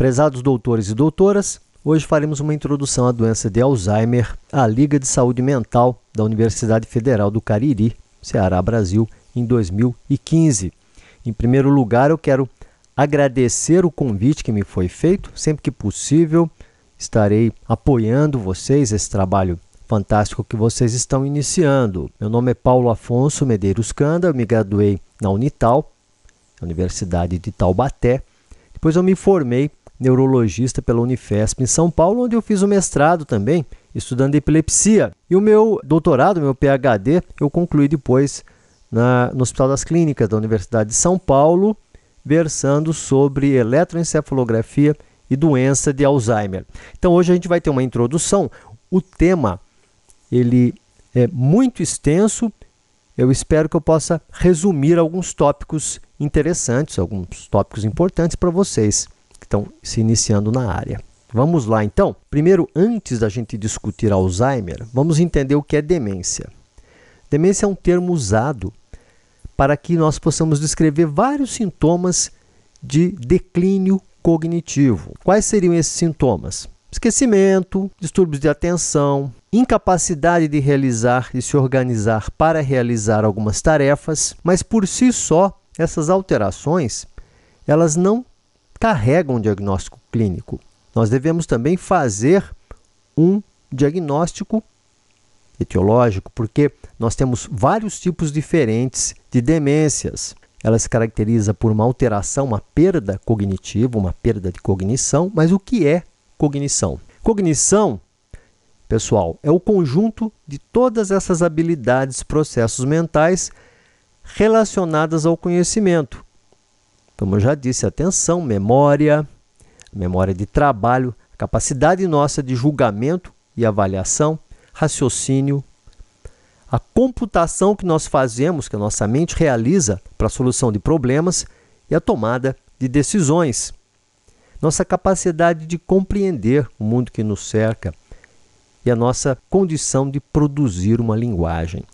Prezados doutores e doutoras, hoje faremos uma introdução à doença de Alzheimer, à Liga de Saúde Mental da Universidade Federal do Cariri, Ceará, Brasil, em 2015. Em primeiro lugar, eu quero agradecer o convite que me foi feito. Sempre que possível, estarei apoiando vocês, esse trabalho fantástico que vocês estão iniciando. Meu nome é Paulo Afonso Medeiros Canda, eu me graduei na Unital, Universidade de Taubaté. Depois eu me formei neurologista pela Unifesp em São Paulo, onde eu fiz o mestrado também, estudando epilepsia. E o meu doutorado, meu PhD, eu concluí depois no Hospital das Clínicas da Universidade de São Paulo, versando sobre eletroencefalografia e doença de Alzheimer. Então hoje a gente vai ter uma introdução. O tema ele é muito extenso. Eu espero que eu possa resumir alguns tópicos interessantes, alguns tópicos importantes para vocês que estão se iniciando na área. Vamos lá, então. Primeiro, antes da gente discutir Alzheimer, vamos entender o que é demência. Demência é um termo usado para que nós possamos descrever vários sintomas de declínio cognitivo. Quais seriam esses sintomas? Esquecimento, distúrbios de atenção, incapacidade de realizar e se organizar para realizar algumas tarefas, mas por si só, essas alterações, elas não carregam um diagnóstico clínico. Nós devemos também fazer um diagnóstico etiológico, porque nós temos vários tipos diferentes de demências. Ela se caracteriza por uma alteração, uma perda cognitiva, uma perda de cognição. Mas o que é cognição? Cognição, pessoal, é o conjunto de todas essas habilidades, processos mentais relacionadas ao conhecimento. Como eu já disse, atenção, memória de trabalho, capacidade nossa de julgamento e avaliação, raciocínio, a computação que nós fazemos, que a nossa mente realiza para a solução de problemas e a tomada de decisões. Nossa capacidade de compreender o mundo que nos cerca e a nossa condição de produzir uma linguagem.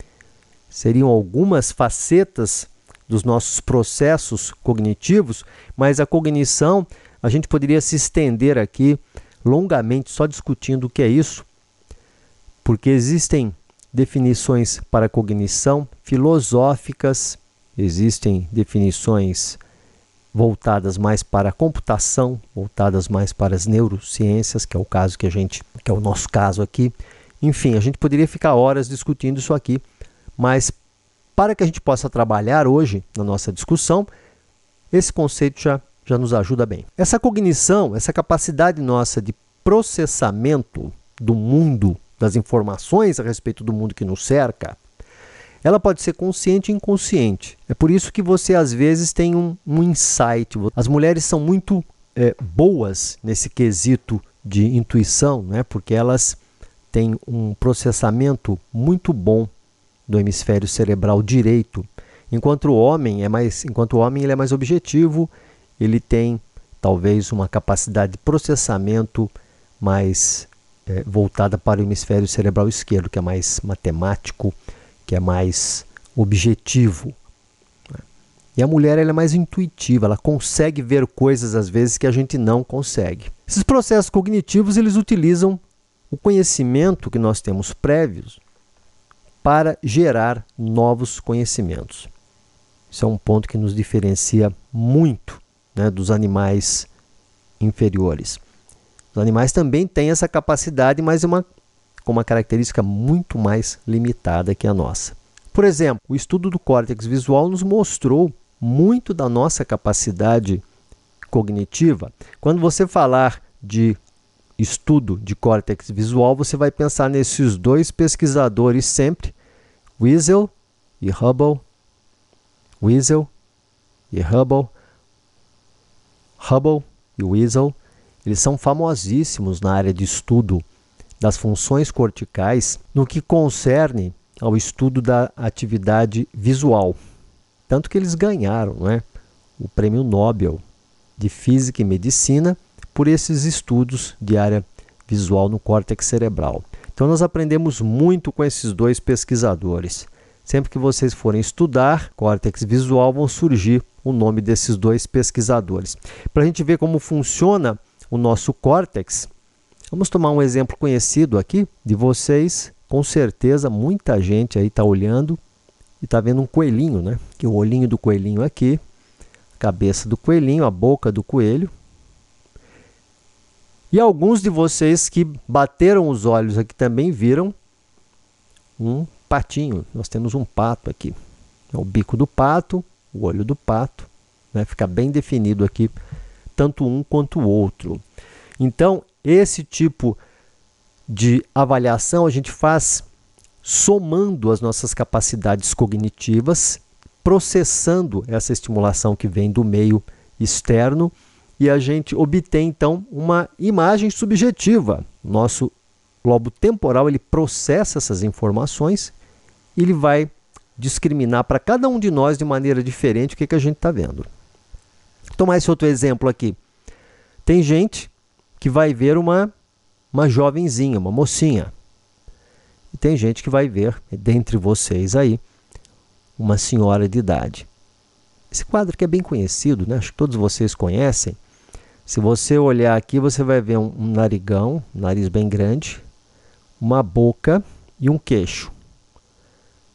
Seriam algumas facetas dos nossos processos cognitivos, mas a cognição, a gente poderia se estender aqui longamente só discutindo o que é isso, porque existem definições para cognição filosóficas, existem definições voltadas mais para a computação, voltadas mais para as neurociências, que é o nosso caso aqui. Enfim, a gente poderia ficar horas discutindo isso aqui, mas para que a gente possa trabalhar hoje na nossa discussão, esse conceito já nos ajuda bem. Essa cognição, essa capacidade nossa de processamento do mundo, das informações a respeito do mundo que nos cerca, ela pode ser consciente e inconsciente. É por isso que você, às vezes, tem um insight. As mulheres são muito boas nesse quesito de intuição, né? Porque elas têm um processamento muito bom do hemisfério cerebral direito, enquanto o homem ele é mais objetivo, ele tem talvez uma capacidade de processamento mais voltada para o hemisfério cerebral esquerdo, que é mais matemático, que é mais objetivo. E a mulher ela é mais intuitiva, ela consegue ver coisas às vezes que a gente não consegue. Esses processos cognitivos eles utilizam o conhecimento que nós temos prévios para gerar novos conhecimentos. Isso é um ponto que nos diferencia muito, né, dos animais inferiores. Os animais também têm essa capacidade, mas com uma característica muito mais limitada que a nossa. Por exemplo, o estudo do córtex visual nos mostrou muito da nossa capacidade cognitiva. Quando você falar de estudo de córtex visual, você vai pensar nesses dois pesquisadores sempre, Wiesel e Hubble. Wiesel e Hubble. Hubble e Wiesel, eles são famosíssimos na área de estudo das funções corticais no que concerne ao estudo da atividade visual. Tanto que eles ganharam, né, o Prêmio Nobel de Física e Medicina por esses estudos de área visual no córtex cerebral. Então nós aprendemos muito com esses dois pesquisadores. Sempre que vocês forem estudar córtex visual, vão surgir o nome desses dois pesquisadores. Para a gente ver como funciona o nosso córtex. Vamos tomar um exemplo conhecido aqui de vocês. Com certeza, muita gente aí está olhando e está vendo um coelhinho, né? Que o olhinho do coelhinho aqui, a cabeça do coelhinho, a boca do coelho. E alguns de vocês que bateram os olhos aqui também viram um patinho. Nós temos um pato aqui. É o bico do pato, o olho do pato, né? Fica bem definido aqui, tanto um quanto o outro. Então, esse tipo de avaliação a gente faz somando as nossas capacidades cognitivas, processando essa estimulação que vem do meio externo, e a gente obtém, então, uma imagem subjetiva. Nosso lobo temporal ele processa essas informações e ele vai discriminar para cada um de nós de maneira diferente o que a gente está vendo. Vou tomar esse outro exemplo aqui. Tem gente que vai ver uma jovenzinha, uma mocinha. E tem gente que vai ver, dentre vocês aí, uma senhora de idade. Esse quadro aqui é bem conhecido, né? Acho que todos vocês conhecem. Se você olhar aqui, você vai ver um narigão, um nariz bem grande, uma boca e um queixo.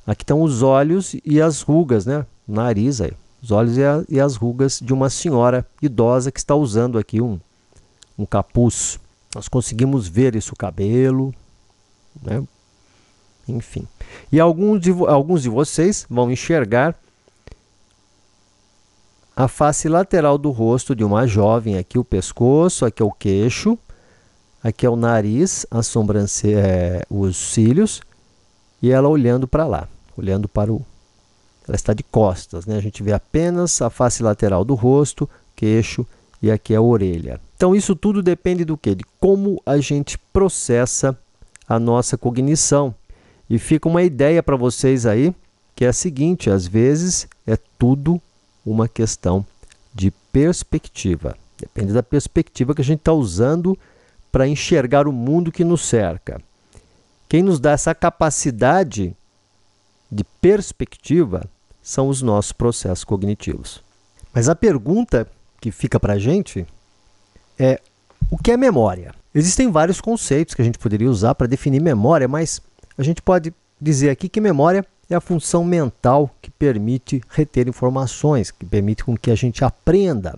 Aqui estão os olhos e as rugas, né? O nariz aí. Os olhos e as rugas de uma senhora idosa que está usando aqui um capuz. Nós conseguimos ver isso, o cabelo, né? Enfim. E alguns de vocês vão enxergar a face lateral do rosto de uma jovem. Aqui o pescoço, aqui é o queixo, aqui é o nariz, a sobrancelha, os cílios, e ela olhando para lá, olhando para o... Ela está de costas, né? A gente vê apenas a face lateral do rosto, queixo, e aqui é a orelha. Então isso tudo depende do quê? De como a gente processa a nossa cognição. E fica uma ideia para vocês aí, que é a seguinte: às vezes é tudo uma questão de perspectiva. Depende da perspectiva que a gente está usando para enxergar o mundo que nos cerca. Quem nos dá essa capacidade de perspectiva são os nossos processos cognitivos. Mas a pergunta que fica para a gente é: o que é memória? Existem vários conceitos que a gente poderia usar para definir memória, mas a gente pode dizer aqui que memória é a função mental que permite reter informações, que permite com que a gente aprenda.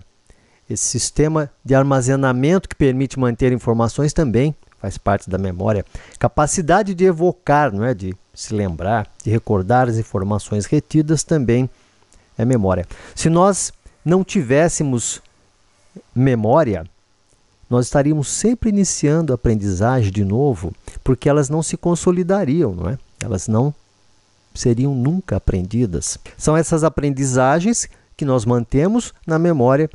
Esse sistema de armazenamento que permite manter informações também faz parte da memória. Capacidade de evocar, não é? De se lembrar, de recordar as informações retidas também é memória. Se nós não tivéssemos memória, nós estaríamos sempre iniciando a aprendizagem de novo, porque elas não se consolidariam, não é? Elas não seriam nunca aprendidas. São essas aprendizagens que nós mantemos na memória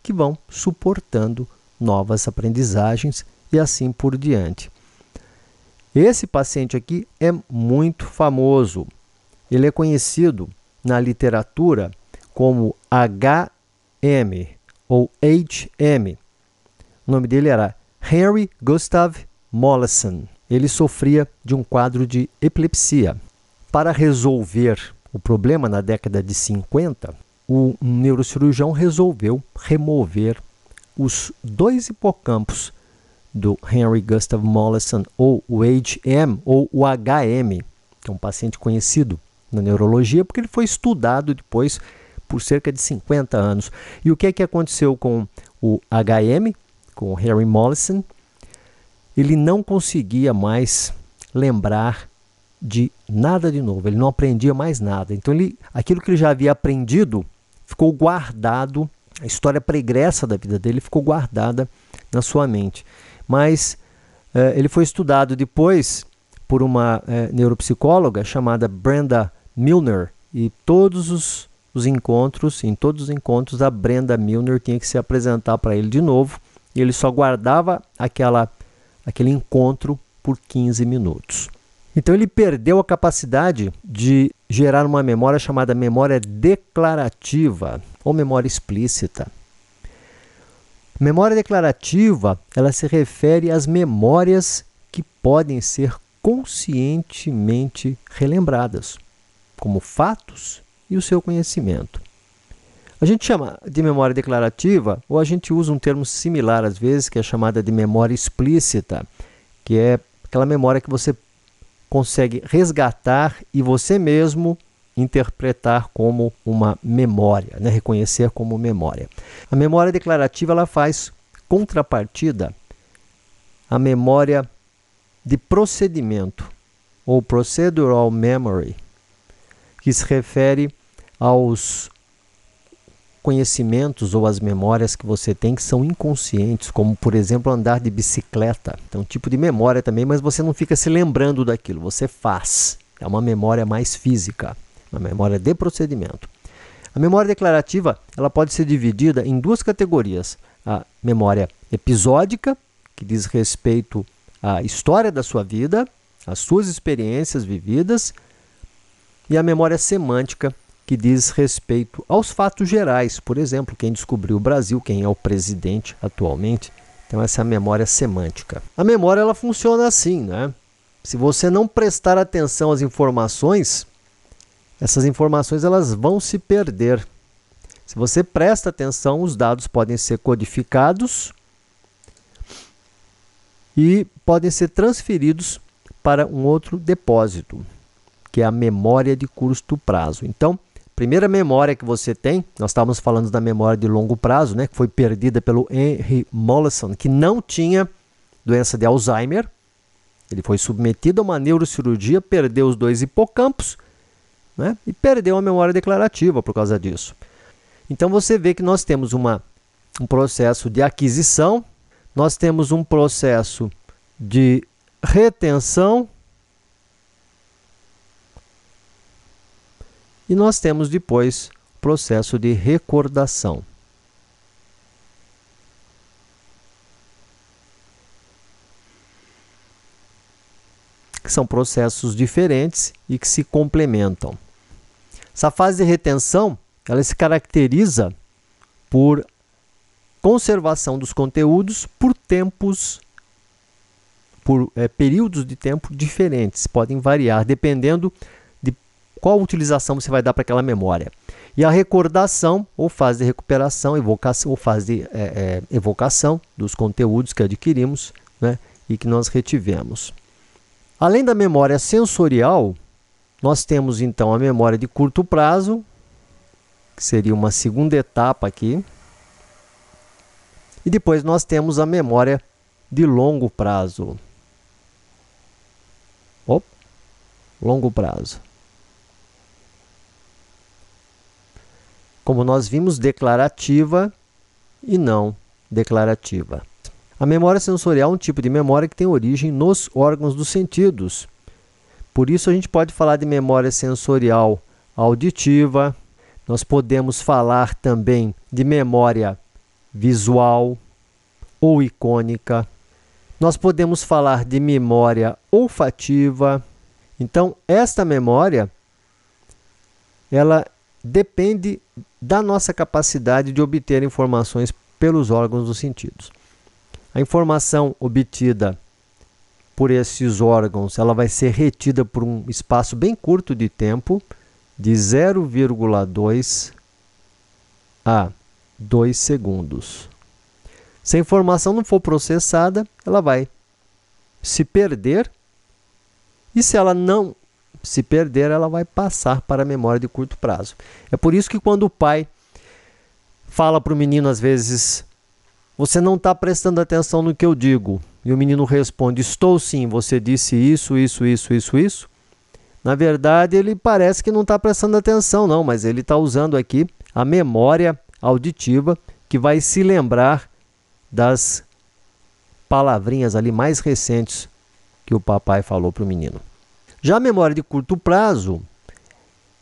que vão suportando novas aprendizagens e assim por diante. Esse paciente aqui é muito famoso. Ele é conhecido na literatura como HM ou HM. O nome dele era Henry Gustav Mollison. Ele sofria de um quadro de epilepsia. Para resolver o problema na década de 50, o neurocirurgião resolveu remover os 2 hipocampos do Henry Gustav Mollison, ou o HM, ou o HM, que é um paciente conhecido na neurologia, porque ele foi estudado depois por cerca de 50 anos. E o que é que aconteceu com o HM, com o Henry Mollison? Ele não conseguia mais lembrar de nada de novo, ele não aprendia mais nada. Então, aquilo que ele já havia aprendido ficou guardado, a história pregressa da vida dele ficou guardada na sua mente. Mas ele foi estudado depois por uma neuropsicóloga chamada Brenda Milner, e em todos os encontros, a Brenda Milner tinha que se apresentar para ele de novo, e ele só guardava aquele encontro por 15 minutos. Então ele perdeu a capacidade de gerar uma memória chamada memória declarativa ou memória explícita. Memória declarativa, ela se refere às memórias que podem ser conscientemente relembradas, como fatos e o seu conhecimento. A gente chama de memória declarativa, ou a gente usa um termo similar às vezes, que é chamada de memória explícita, que é aquela memória que você consegue resgatar e você mesmo interpretar como uma memória, né? Reconhecer como memória. A memória declarativa ela faz contrapartida à memória de procedimento, ou procedural memory, que se refere aos conhecimentos ou as memórias que você tem que são inconscientes, como, por exemplo, andar de bicicleta. É um tipo de memória também, mas você não fica se lembrando daquilo, você faz. É uma memória mais física, uma memória de procedimento. A memória declarativa ela pode ser dividida em duas categorias. A memória episódica, que diz respeito à história da sua vida, às suas experiências vividas, e a memória semântica, que diz respeito aos fatos gerais, por exemplo, quem descobriu o Brasil, quem é o presidente atualmente. Então essa é a memória semântica. A memória ela funciona assim, né? Se você não prestar atenção às informações, essas informações elas vão se perder. Se você presta atenção, os dados podem ser codificados e podem ser transferidos para um outro depósito, que é a memória de curto prazo. Então, primeira memória que você tem, nós estávamos falando da memória de longo prazo, né, que foi perdida pelo Henry Mollison, que não tinha doença de Alzheimer. Ele foi submetido a uma neurocirurgia, perdeu os 2 hipocampos, né, e perdeu a memória declarativa por causa disso. Então você vê que nós temos um processo de aquisição, nós temos um processo de retenção, e nós temos depois o processo de recordação. Que são processos diferentes e que se complementam. Essa fase de retenção, ela se caracteriza por conservação dos conteúdos por períodos de tempo diferentes. Podem variar dependendo qual utilização você vai dar para aquela memória. E a recordação, ou fase de recuperação, evocação, ou fase de evocação dos conteúdos que adquirimos, né, e que nós retivemos. Além da memória sensorial, nós temos então a memória de curto prazo, que seria uma segunda etapa aqui. E depois nós temos a memória de longo prazo. Longo prazo. Como nós vimos, declarativa e não declarativa. A memória sensorial é um tipo de memória que tem origem nos órgãos dos sentidos. Por isso a gente pode falar de memória sensorial auditiva, nós podemos falar também de memória visual ou icônica, nós podemos falar de memória olfativa. Então, esta memória, ela depende da nossa capacidade de obter informações pelos órgãos dos sentidos. A informação obtida por esses órgãos, ela vai ser retida por um espaço bem curto de tempo, de 0,2 a 2 segundos. Se a informação não for processada, ela vai se perder, e se ela não se perder, ela vai passar para a memória de curto prazo. É por isso que quando o pai fala para o menino, às vezes, você não está prestando atenção no que eu digo, e o menino responde, estou sim, você disse isso, isso, isso, isso, isso. Na verdade, ele parece que não está prestando atenção, não, mas ele está usando aqui a memória auditiva, que vai se lembrar das palavrinhas ali mais recentes que o papai falou para o menino. Já a memória de curto prazo,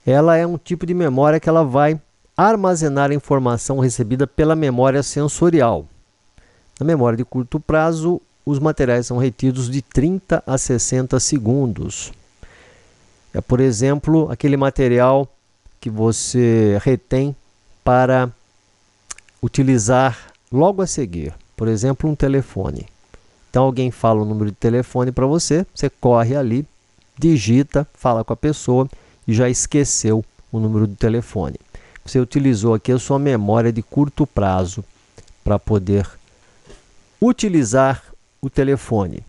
ela é um tipo de memória que ela vai armazenar a informação recebida pela memória sensorial. Na memória de curto prazo, os materiais são retidos de 30 a 60 segundos. É, por exemplo, aquele material que você retém para utilizar logo a seguir. Por exemplo, um telefone. Então, alguém fala o número de telefone para você, você corre ali, digita, fala com a pessoa e já esqueceu o número do telefone. você utilizou aqui a sua memória de curto prazo para poder utilizar o telefone.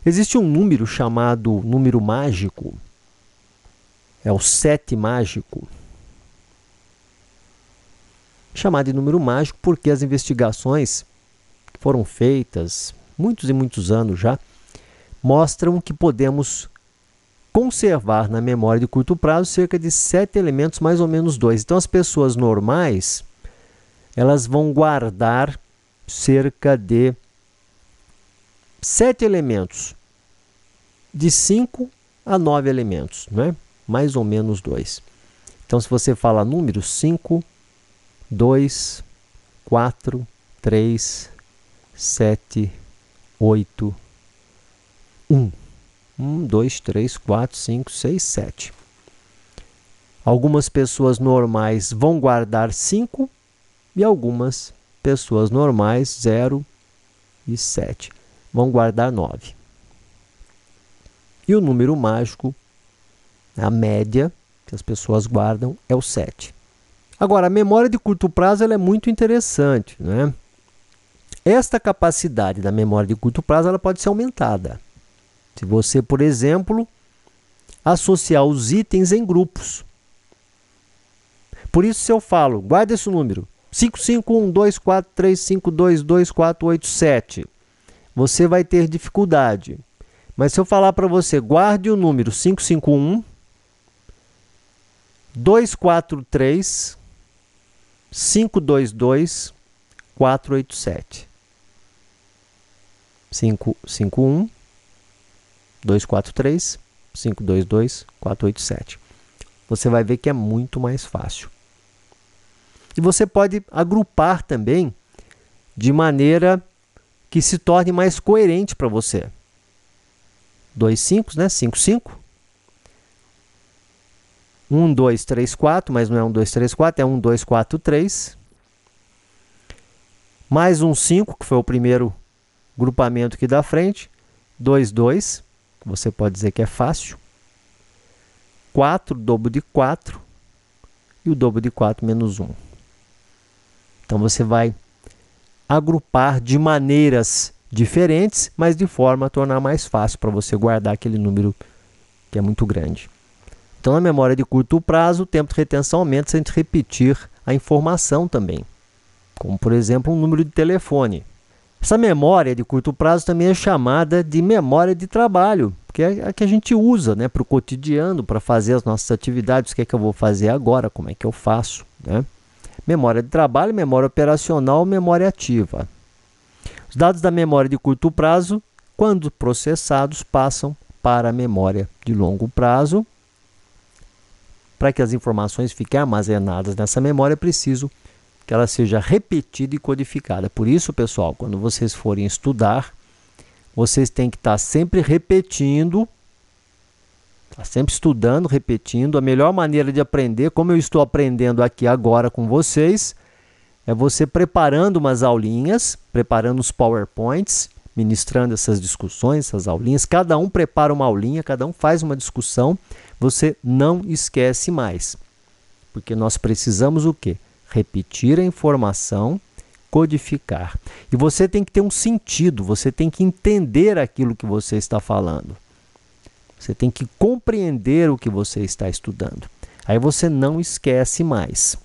Existe um número chamado número mágico, é o 7 mágico. Chamado de número mágico porque as investigações que foram feitas muitos e muitos anos já mostram que podemos conservar na memória de curto prazo cerca de 7 elementos, mais ou menos 2. Então, as pessoas normais, elas vão guardar cerca de 7 elementos, de 5 a 9 elementos, né? Mais ou menos 2. Então, se você fala números 5, 2, 4, 3, 7, 8, 1. 1, 2, 3, 4, 5, 6, 7. Algumas pessoas normais vão guardar 5 e algumas pessoas normais, 0 e 7, vão guardar 9. E o número mágico, a média que as pessoas guardam, é o 7. Agora, a memória de curto prazo ela é muito interessante, né? Esta capacidade da memória de curto prazo ela pode ser aumentada. Se você, por exemplo, associar os itens em grupos. Por isso, se eu falo, guarda esse número, 5512435222487, você vai ter dificuldade. Mas se eu falar para você, guarde o número 551 243 522 487. 551 243 522 487. Você vai ver que é muito mais fácil. E você pode agrupar também de maneira que se torne mais coerente para você. 2 5, né? 5, 5. 1, 2, 3, 4, mas não é 1, 2, 3, 4, é 1, 2, 4, 3. Mais um 5, que foi o primeiro grupamento aqui da frente. 2, 2, você pode dizer que é fácil. 4, dobro de 4. E o dobro de 4 menos 1. Então, você vai agrupar de maneiras diferentes, mas de forma a tornar mais fácil para você guardar aquele número que é muito grande. Então, na memória de curto prazo, o tempo de retenção aumenta se a gente repetir a informação também, como, por exemplo, um número de telefone. Essa memória de curto prazo também é chamada de memória de trabalho, que é a que a gente usa, né, para o cotidiano, para fazer as nossas atividades. O que é que eu vou fazer agora? Como é que eu faço? Né? Memória de trabalho, memória operacional, memória ativa. Os dados da memória de curto prazo, quando processados, passam para a memória de longo prazo. Para que as informações fiquem armazenadas nessa memória, é preciso que ela seja repetida e codificada. Por isso, pessoal, quando vocês forem estudar, vocês têm que estar sempre repetindo, sempre estudando, repetindo. A melhor maneira de aprender, como eu estou aprendendo aqui agora com vocês, é você preparando umas aulinhas, preparando os PowerPoints, ministrando essas discussões, essas aulinhas. Cada um prepara uma aulinha, cada um faz uma discussão. Você não esquece mais, porque nós precisamos o quê? Repetir a informação, codificar. E você tem que ter um sentido, você tem que entender aquilo que você está falando. Você tem que compreender o que você está estudando. Aí você não esquece mais.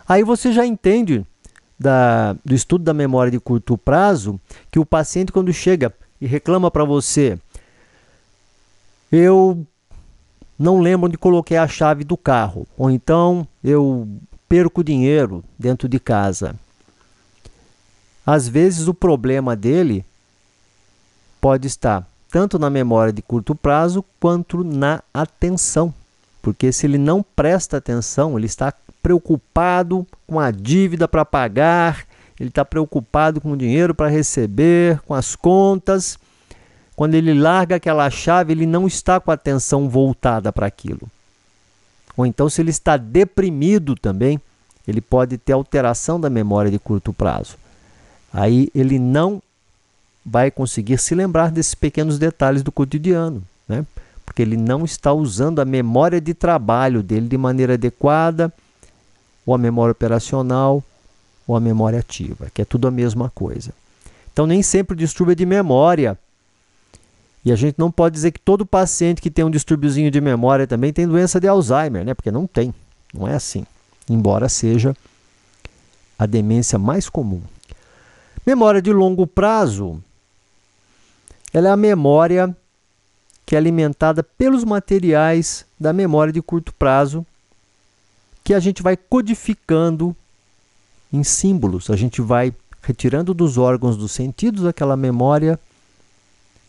Aí você já entende do estudo da memória de curto prazo que o paciente, quando chega e reclama para você, eu não lembro onde coloquei a chave do carro, ou então eu perco dinheiro dentro de casa. Às vezes o problema dele pode estar tanto na memória de curto prazo quanto na atenção, porque se ele não presta atenção, ele está preocupado com a dívida para pagar, ele está preocupado com o dinheiro para receber, com as contas. Quando ele larga aquela chave, ele não está com a atenção voltada para aquilo. Ou então, se ele está deprimido também, ele pode ter alteração da memória de curto prazo. Aí ele não vai conseguir se lembrar desses pequenos detalhes do cotidiano, né? porque ele não está usando a memória de trabalho dele de maneira adequada, ou a memória operacional, ou a memória ativa, que é tudo a mesma coisa. Então, nem sempre o distúrbio é de memória. E a gente não pode dizer que todo paciente que tem um distúrbiozinho de memória também tem doença de Alzheimer, né? Porque não tem, não é assim. Embora seja a demência mais comum. Memória de longo prazo, ela é a memória que é alimentada pelos materiais da memória de curto prazo, que a gente vai codificando em símbolos. A gente vai retirando dos órgãos dos sentidos aquela memória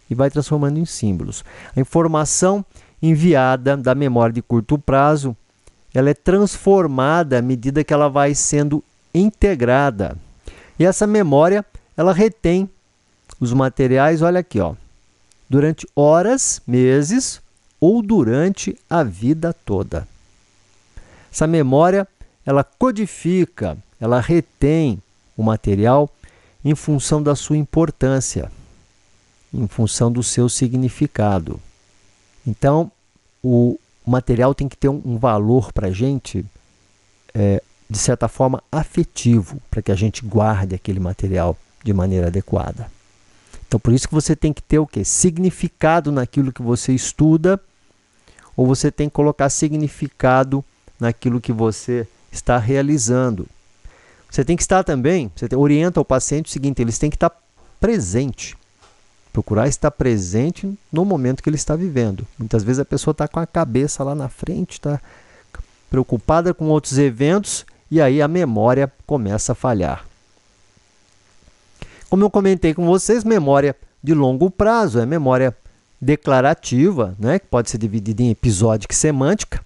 e vai transformando em símbolos. A informação enviada da memória de curto prazo, ela é transformada à medida que ela vai sendo integrada. E essa memória, ela retém os materiais, olha aqui, ó, durante horas, meses ou durante a vida toda. Essa memória, ela codifica, ela retém o material em função da sua importância, em função do seu significado. Então, o material tem que ter um valor para a gente, de certa forma, afetivo, para que a gente guarde aquele material de maneira adequada. Então, por isso que você tem que ter o quê? Significado naquilo que você estuda, ou você tem que colocar significado naquilo que você está realizando. Você tem que estar também, você orienta o paciente o seguinte, eles têm que estar presente. Procurar estar presente no momento que ele está vivendo. Muitas vezes a pessoa está com a cabeça lá na frente, está preocupada com outros eventos e aí a memória começa a falhar. Como eu comentei com vocês, memória de longo prazo é memória declarativa, né, que pode ser dividida em episódica e semântica,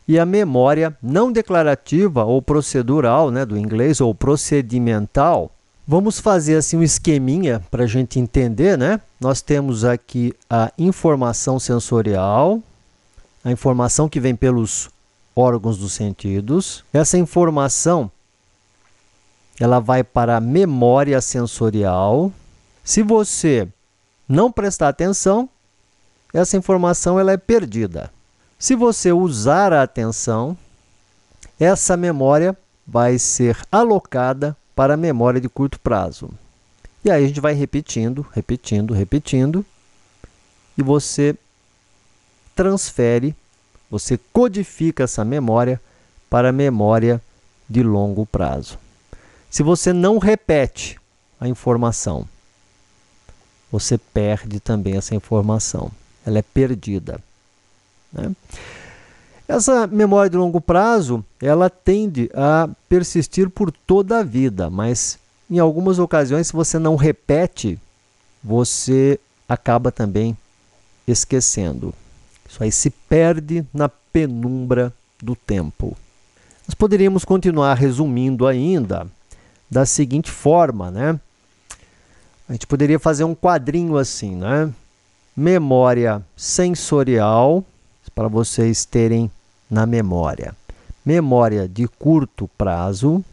e a memória não declarativa ou procedural, né, do inglês, ou procedimental. Vamos fazer assim um esqueminha para a gente entender, né? Nós temos aqui a informação sensorial, a informação que vem pelos órgãos dos sentidos. Essa informação, ela vai para a memória sensorial. Se você não prestar atenção, essa informação ela é perdida. Se você usar a atenção, essa memória vai ser alocada para a memória de curto prazo. E aí a gente vai repetindo, repetindo, repetindo, e você transfere, você codifica essa memória para a memória de longo prazo. Se você não repete a informação, você perde também essa informação. Ela é perdida, né? Essa memória de longo prazo, ela tende a persistir por toda a vida, mas em algumas ocasiões, se você não repete, você acaba também esquecendo. Isso aí se perde na penumbra do tempo. Nós poderíamos continuar resumindo ainda da seguinte forma, né? A gente poderia fazer um quadrinho assim, né? Memória sensorial, para vocês terem na memória. Memória de curto prazo,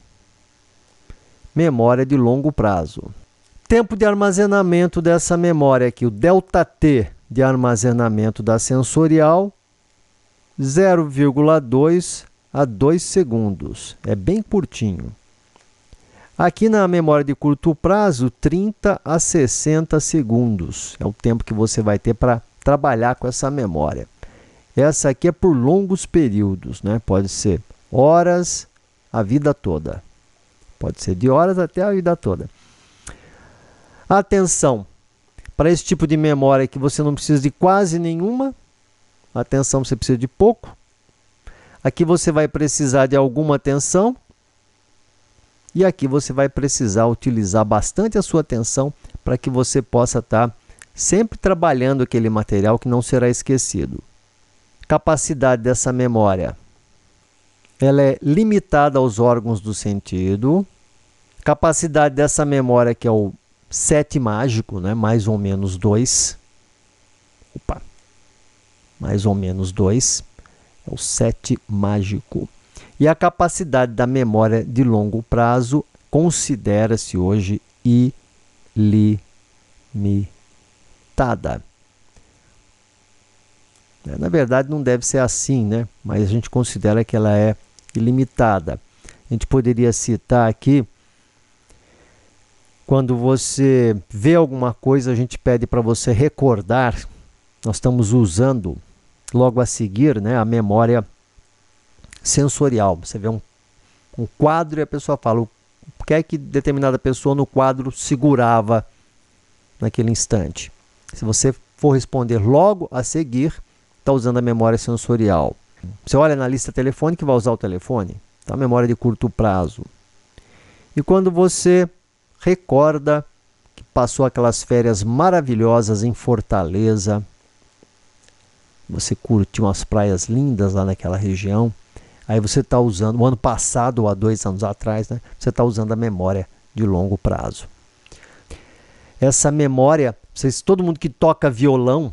memória de longo prazo. Tempo de armazenamento dessa memória aqui, o ΔT de armazenamento da sensorial, 0,2 a 2 segundos. É bem curtinho. Aqui na memória de curto prazo, 30 a 60 segundos. É o tempo que você vai ter para trabalhar com essa memória. Essa aqui é por longos períodos, né? Pode ser horas, a vida toda. Pode ser de horas até a vida toda. Atenção, para esse tipo de memória que você não precisa de quase nenhuma, atenção você precisa de pouco. Aqui você vai precisar de alguma atenção. E aqui você vai precisar utilizar bastante a sua atenção para que você possa estar sempre trabalhando aquele material que não será esquecido. Capacidade dessa memória, ela é limitada aos órgãos do sentido. Capacidade dessa memória, que é o 7 mágico, né? Mais ou menos 2. Opa! Mais ou menos 2. É o 7 mágico. E a capacidade da memória de longo prazo considera-se hoje ilimitada. Na verdade, não deve ser assim, né? Mas a gente considera que ela é ilimitada. A gente poderia citar aqui, quando você vê alguma coisa, a gente pede para você recordar. Nós estamos usando logo a seguir, né, a memória sensorial. Você vê um quadro e a pessoa fala o que é que determinada pessoa no quadro segurava naquele instante. Se você for responder logo a seguir, está usando a memória sensorial. Você olha na lista telefônica e vai usar o telefone. Então, a memória de curto prazo. E quando você recorda que passou aquelas férias maravilhosas em Fortaleza, você curtiu umas praias lindas lá naquela região, aí você está usando, o ano passado ou há 2 anos atrás, né, você está usando a memória de longo prazo. Essa memória, todo mundo que toca violão,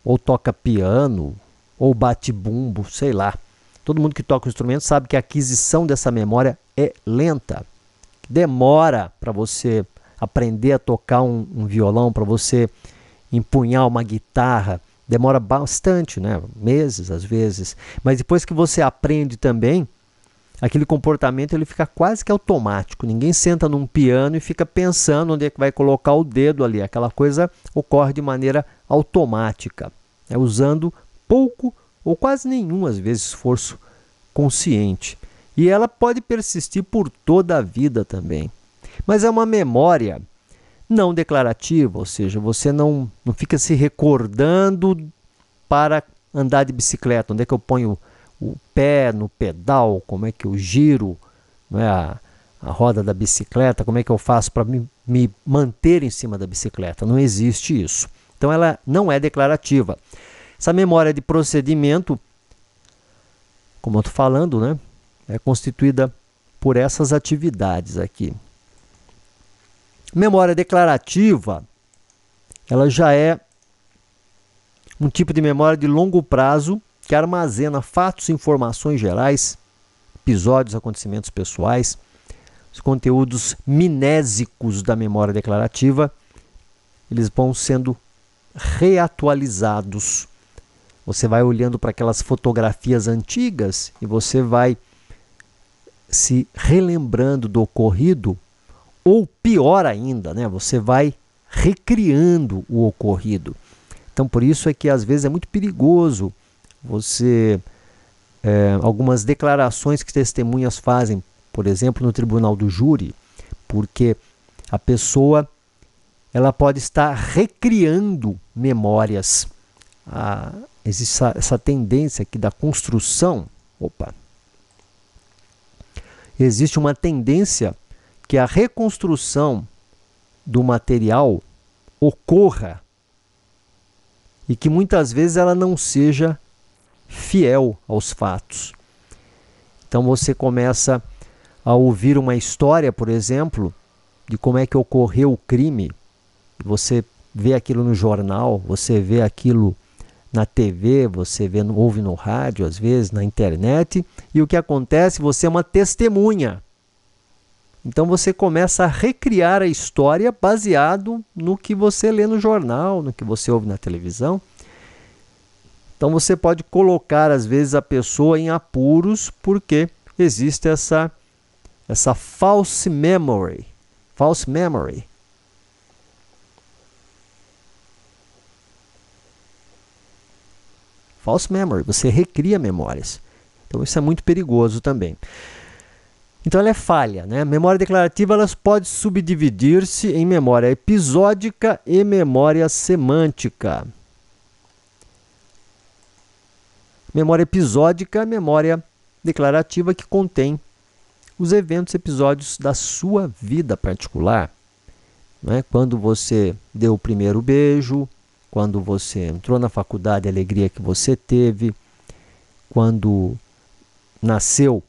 ou toca piano, ou bate bumbo, sei lá, todo mundo que toca o instrumento sabe que a aquisição dessa memória é lenta. Demora para você aprender a tocar um violão, para você empunhar uma guitarra, demora bastante, né? Meses às vezes. Mas depois que você aprende também, aquele comportamento ele fica quase que automático. Ninguém senta num piano e fica pensando onde é que vai colocar o dedo ali. Aquela coisa ocorre de maneira automática, usando pouco ou quase nenhum, às vezes, esforço consciente. E ela pode persistir por toda a vida também. Mas é uma memória não declarativa, ou seja, você não fica se recordando para andar de bicicleta. Onde é que eu ponho o pé no pedal, como é que eu giro, né, a roda da bicicleta, como é que eu faço para me manter em cima da bicicleta. Não existe isso. Então ela não é declarativa. Essa memória de procedimento, como eu estou falando, né, é constituída por essas atividades aqui. Memória declarativa, ela já é um tipo de memória de longo prazo que armazena fatos e informações gerais, episódios, acontecimentos pessoais. Os conteúdos mnésicos da memória declarativa, eles vão sendo reatualizados. Você vai olhando para aquelas fotografias antigas e você vai se relembrando do ocorrido, ou pior ainda, né? Você vai recriando o ocorrido. Então, por isso é que às vezes é muito perigoso você algumas declarações que testemunhas fazem, por exemplo, no tribunal do júri, porque a pessoa ela pode estar recriando memórias. Existe essa tendência aqui da construção. Existe uma tendência que a reconstrução do material ocorra e que muitas vezes ela não seja fiel aos fatos. Então você começa a ouvir uma história, por exemplo, de como é que ocorreu o crime. Você vê aquilo no jornal, você vê aquilo na TV, você ouve no rádio, às vezes, na internet, e o que acontece? Você é uma testemunha. Então você começa a recriar a história baseado no que você lê no jornal, no que você ouve na televisão. Então você pode colocar, às vezes, a pessoa em apuros porque existe essa false memory. False memory. False memory, você recria memórias. Então isso é muito perigoso também. Então ela é falha, né? Memória declarativa ela pode subdividir-se em memória episódica e memória semântica. Memória episódica é a memória declarativa que contém os eventos, episódios da sua vida particular. Né? Quando você deu o primeiro beijo, quando você entrou na faculdade, a alegria que você teve, quando nasceu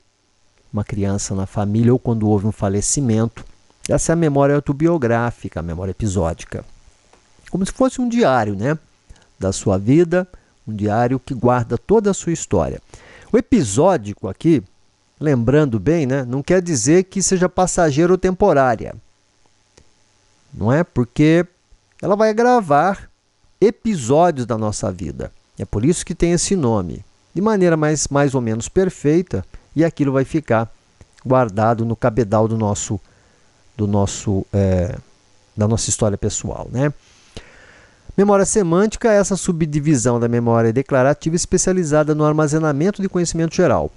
uma criança na família ou quando houve um falecimento. Essa é a memória autobiográfica, a memória episódica. Como se fosse um diário, né, da sua vida, um diário que guarda toda a sua história. O episódico aqui, lembrando bem, né, não quer dizer que seja passageira ou temporária. Não é? Porque ela vai gravar episódios da nossa vida. É por isso que tem esse nome. De maneira mais ou menos perfeita, e aquilo vai ficar guardado no cabedal da nossa história pessoal, né? Memória semântica é essa subdivisão da memória declarativa especializada no armazenamento de conhecimento geral.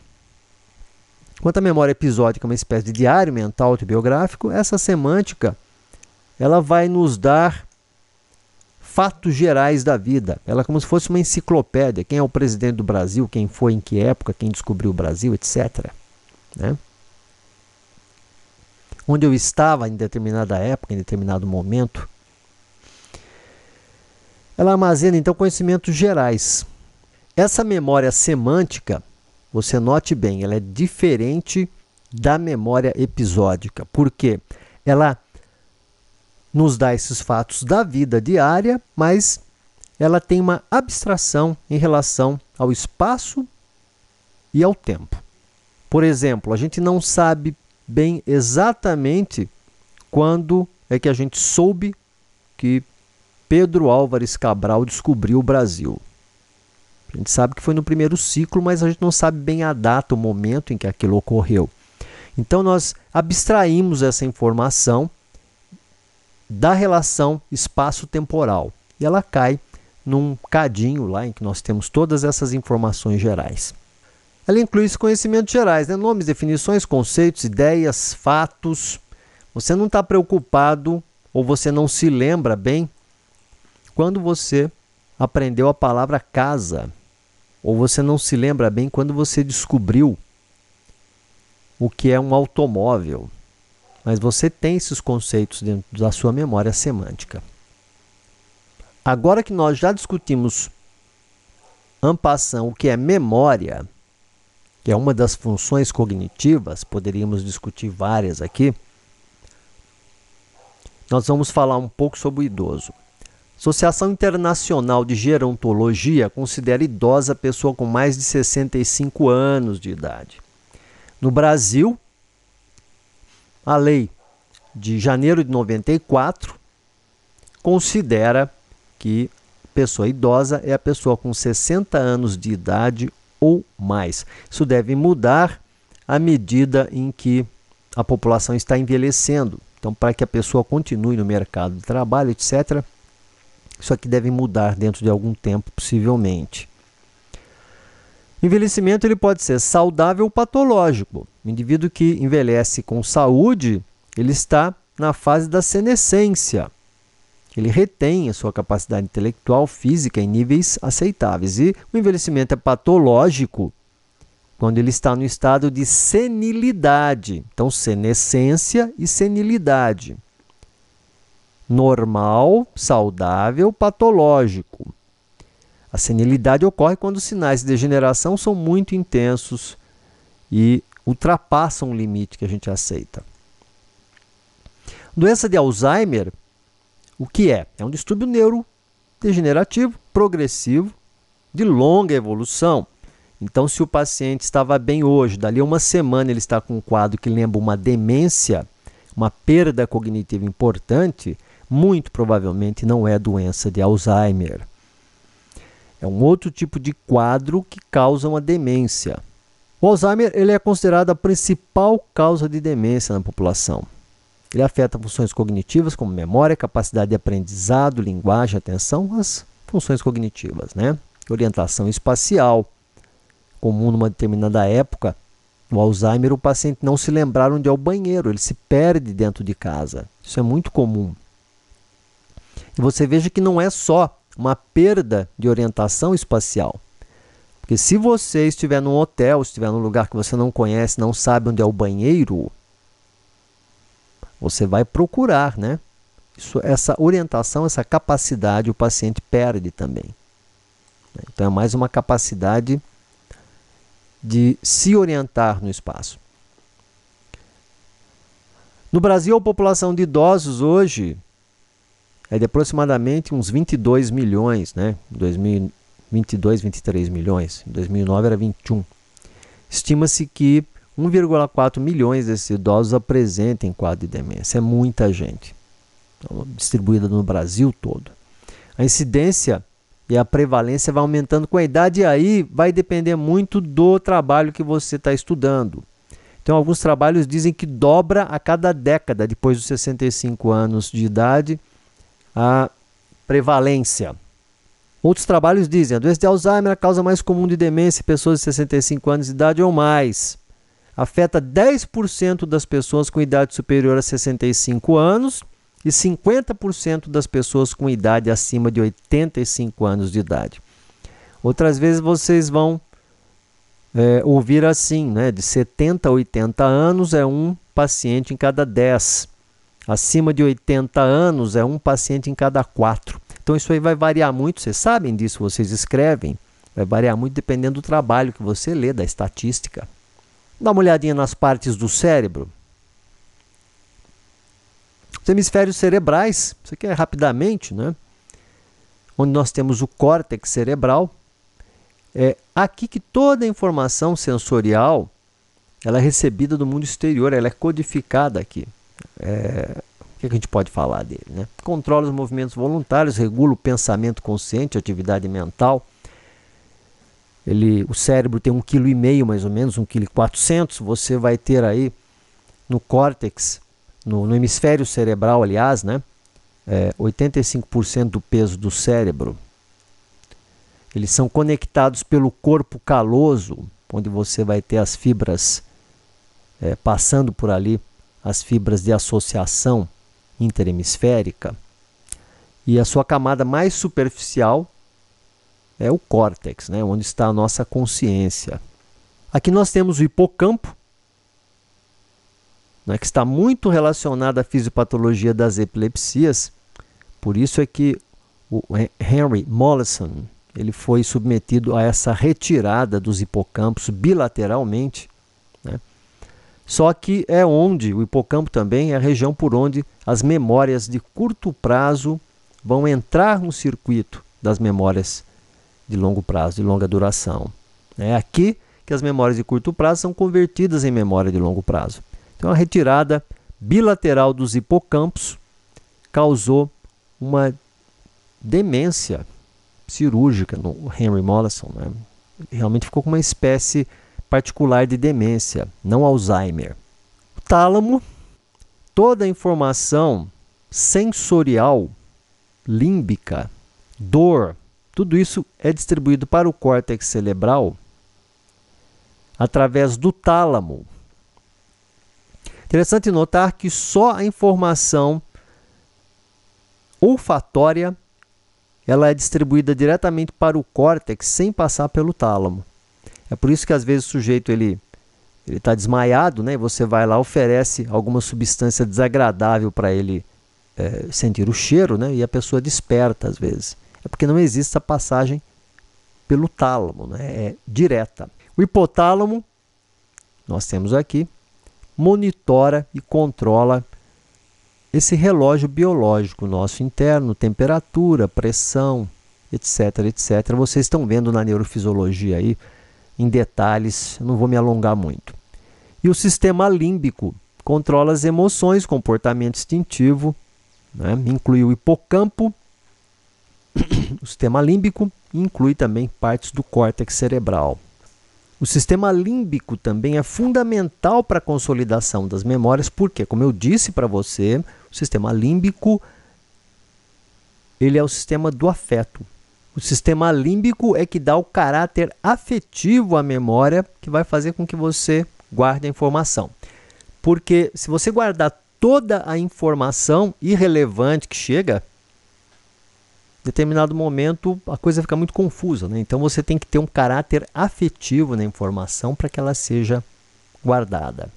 Enquanto a memória episódica é uma espécie de diário mental autobiográfico, essa semântica ela vai nos dar fatos gerais da vida. Ela é como se fosse uma enciclopédia. Quem é o presidente do Brasil, quem foi, em que época, quem descobriu o Brasil, etc. Né? Onde eu estava em determinada época, em determinado momento. Ela armazena, então, conhecimentos gerais. Essa memória semântica, você note bem, ela é diferente da memória episódica. Por quê? Ela nos dá esses fatos da vida diária, mas ela tem uma abstração em relação ao espaço e ao tempo. Por exemplo, a gente não sabe bem exatamente quando é que a gente soube que Pedro Álvares Cabral descobriu o Brasil. A gente sabe que foi no primeiro ciclo, mas a gente não sabe bem a data, o momento em que aquilo ocorreu. Então nós abstraímos essa informação da relação espaço-temporal. E ela cai num cadinho lá em que nós temos todas essas informações gerais. Ela inclui os conhecimentos gerais, né? Nomes, definições, conceitos, ideias, fatos. Você não está preocupado ou você não se lembra bem quando você aprendeu a palavra casa. Ou você não se lembra bem quando você descobriu o que é um automóvel. Mas você tem esses conceitos dentro da sua memória semântica. Agora que nós já discutimos en passant o que é memória, que é uma das funções cognitivas, poderíamos discutir várias aqui, nós vamos falar um pouco sobre o idoso. Associação Internacional de Gerontologia considera idosa a pessoa com mais de 65 anos de idade. No Brasil, a lei de janeiro de 94 considera que pessoa idosa é a pessoa com 60 anos de idade ou mais. Isso deve mudar à medida em que a população está envelhecendo. Então, para que a pessoa continue no mercado de trabalho, etc., isso aqui deve mudar dentro de algum tempo, possivelmente. O envelhecimento ele pode ser saudável ou patológico. O indivíduo que envelhece com saúde, ele está na fase da senescência. Ele retém a sua capacidade intelectual, física em níveis aceitáveis. E o envelhecimento é patológico quando ele está no estado de senilidade. Então, senescência e senilidade. Normal, saudável, patológico. A senilidade ocorre quando os sinais de degeneração são muito intensos e ultrapassam o limite que a gente aceita. Doença de Alzheimer, o que é? É um distúrbio neurodegenerativo, progressivo, de longa evolução. Então, se o paciente estava bem hoje, dali a uma semana ele está com um quadro que lembra uma demência, uma perda cognitiva importante, muito provavelmente não é doença de Alzheimer. É um outro tipo de quadro que causa uma demência. O Alzheimer ele é considerado a principal causa de demência na população. Ele afeta funções cognitivas como memória, capacidade de aprendizado, linguagem, atenção, as funções cognitivas, né? Orientação espacial. Comum numa determinada época, no Alzheimer, o paciente não se lembrar onde é o banheiro, ele se perde dentro de casa. Isso é muito comum. E você veja que não é só uma perda de orientação espacial. Porque se você estiver num hotel, estiver num lugar que você não conhece, não sabe onde é o banheiro, você vai procurar, né? Essa orientação, essa capacidade, o paciente perde também. Então, é mais uma capacidade de se orientar no espaço. No Brasil, a população de idosos hoje é de aproximadamente uns 22 milhões, né? Em 2022, 23 milhões. Em 2009 era 21. Estima-se que 1,4 milhões desses idosos apresentem quadro de demência. É muita gente. Então, distribuída no Brasil todo. A incidência e a prevalência vai aumentando com a idade, e aí vai depender muito do trabalho que você está estudando. Então, alguns trabalhos dizem que dobra a cada década, depois dos 65 anos de idade, a prevalência. Outros trabalhos dizem que a doença de Alzheimer é a causa mais comum de demência em pessoas de 65 anos de idade ou mais. Afeta 10% das pessoas com idade superior a 65 anos e 50% das pessoas com idade acima de 85 anos de idade. Outras vezes vocês vão ouvir assim, né? De 70 a 80 anos é um paciente em cada 10. Acima de 80 anos é um paciente em cada 4. Então isso aí vai variar muito, vocês sabem disso, vocês escrevem. Vai variar muito dependendo do trabalho que você lê, da estatística. Dá uma olhadinha nas partes do cérebro. Os hemisférios cerebrais, isso aqui é rapidamente, né? Onde nós temos o córtex cerebral. É aqui que toda a informação sensorial ela é recebida do mundo exterior, ela é codificada aqui. O que a gente pode falar dele, né? Controla os movimentos voluntários, regula o pensamento consciente, a atividade mental. O cérebro tem 1,5 kg mais ou menos, 1,4 kg. Você vai ter aí no córtex, no hemisfério cerebral, aliás, né? 85% do peso do cérebro. Eles são conectados pelo corpo caloso, onde você vai ter as fibras passando por ali, as fibras de associação interhemisférica. E a sua camada mais superficial é o córtex, né, onde está a nossa consciência. Aqui nós temos o hipocampo, né, que está muito relacionado à fisiopatologia das epilepsias. Por isso é que o Henry Mollison ele foi submetido a essa retirada dos hipocampos bilateralmente, né? Só que é onde, o hipocampo também é a região por onde as memórias de curto prazo vão entrar no circuito das memórias de longo prazo, de longa duração. É aqui que as memórias de curto prazo são convertidas em memória de longo prazo. Então a retirada bilateral dos hipocampos causou uma demência cirúrgica no Henry Mollison, né? Realmente ficou com uma espécie particular de demência, não Alzheimer. O tálamo, toda a informação sensorial, límbica, dor, tudo isso é distribuído para o córtex cerebral através do tálamo. Interessante notar que só a informação olfatória ela é distribuída diretamente para o córtex sem passar pelo tálamo. É por isso que às vezes o sujeito ele está desmaiado, né? E você vai lá, oferece alguma substância desagradável para ele sentir o cheiro, né? E a pessoa desperta às vezes. É porque não existe essa passagem pelo tálamo, né? É direta. O hipotálamo, nós temos aqui, monitora e controla esse relógio biológico nosso interno, temperatura, pressão, etc, etc. Vocês estão vendo na neurofisiologia aí, em detalhes, não vou me alongar muito. E o sistema límbico controla as emoções, comportamento instintivo, né? Inclui o hipocampo, o sistema límbico inclui também partes do córtex cerebral. O sistema límbico também é fundamental para a consolidação das memórias, porque, como eu disse para você, o sistema límbico ele é o sistema do afeto. O sistema límbico é que dá o caráter afetivo à memória, que vai fazer com que você guarde a informação. Porque se você guardar toda a informação irrelevante que chega, em determinado momento a coisa fica muito confusa, né? Então você tem que ter um caráter afetivo na informação para que ela seja guardada.